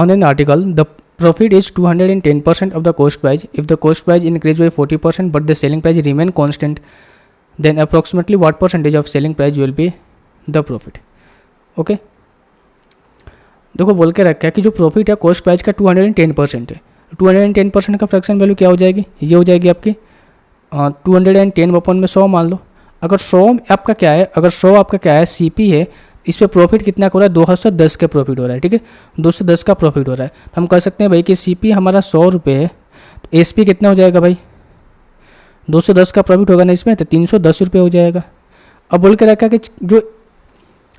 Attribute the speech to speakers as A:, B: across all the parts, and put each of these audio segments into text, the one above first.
A: On an article the profit is 210% of the cost price. If the cost price increased by 40% but the selling price remain constant, then approximately what percentage of selling price will be the profit? Okay देखो बोल के रखा है कि जो profit है cost price का 210% है. 210% का फ्रैक्शन वैल्यू क्या हो जाएगी, ये हो जाएगी आपकी 210 अपन में 100 मान लो. अगर 100 आपका क्या है, अगर 100 आपका क्या है CP है, इस पर प्रॉफिट कितना हो रहा है 210 का प्रॉफिट हो रहा है. ठीक है 210 का प्रॉफिट हो रहा है. तो हम कह सकते हैं भाई कि CP हमारा 100 रुपये है, तो SP कितना हो जाएगा भाई 210 का प्रॉफिट होगा ना इसमें, तो 310 रुपये हो जाएगा. अब बोल के रखा है कि जो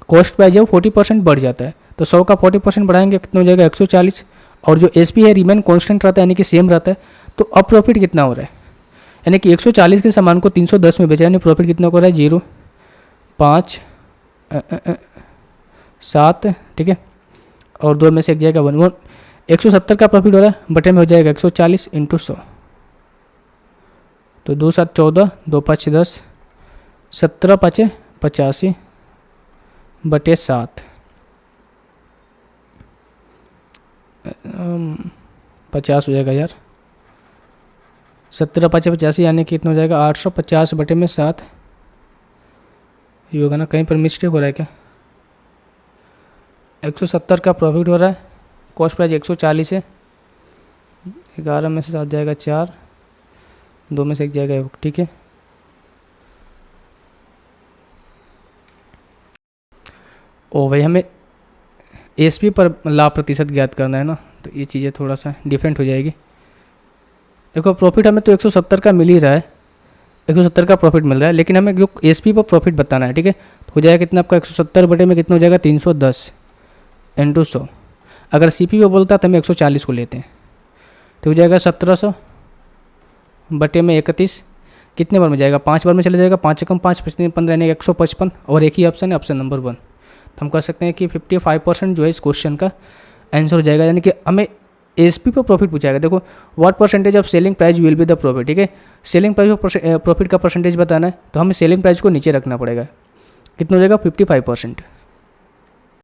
A: कॉस्ट प्राइस है वो 40% बढ़ जाता है, तो 100 का 40% बढ़ाएंगे कितना हो जाएगा 140. और जो SP है रिमेन कॉन्स्टेंट रहता है यानी कि सेम रहता है. तो अब प्रॉफिट कितना हो रहा है, यानी कि 140 के सामान को 310 में बेचा, यानी प्रॉफिट कितना हो रहा है 0, 5, 7. ठीक है और 2 में से एक जाएगा 1. 170 का प्रॉफिट हो रहा है, बटे में हो जाएगा 140 इंटू 100. तो 2 7 14, 2 5 10, 17 5 85 बटे 7, 50 हो जाएगा यार. 17 5 85 यानी कि कितना हो जाएगा 850 बटे में 7. ये होगा ना, कहीं पर मिस्टेक हो रहा है क्या. 170 का प्रॉफिट हो रहा है, कॉस्ट प्राइस 140 है, 11 में से 7 जाएगा 4, 2 में से 1 जाएगा 1. ठीक है ओ भाई हमें SP पर लाभ प्रतिशत ज्ञात करना है ना, तो ये चीज़ें थोड़ा सा डिफरेंट हो जाएगी. देखो प्रॉफिट हमें तो 170 का मिल ही रहा है, 170 का प्रॉफिट मिल रहा है, लेकिन हमें जो SP पर प्रॉफिट बताना है. ठीक है तो हो जाएगा कितना आपका 170 बटे में कितना हो जाएगा 310 इंटू 100. अगर CP पे बोलता तो हम 140 को लेते हैं, तो हो जाएगा 1700 बटे में 31. कितने बार में जाएगा 5 बार में चला जाएगा, 5 कम 5 15 यानी 155. और एक ही ऑप्शन है ऑप्शन नंबर 1. तो हम कह सकते हैं कि 55% जो है इस क्वेश्चन का आंसर हो जाएगा. यानी कि हमें SP पर प्रॉफिट पूछाएगा. देखो what percentage of selling price will be the profit. ठीक है सेलिंग प्राइस प्रॉफिट का परसेंटेज बताना है, तो हमें सेलिंग प्राइस को नीचे रखना पड़ेगा. कितना हो जाएगा 55%.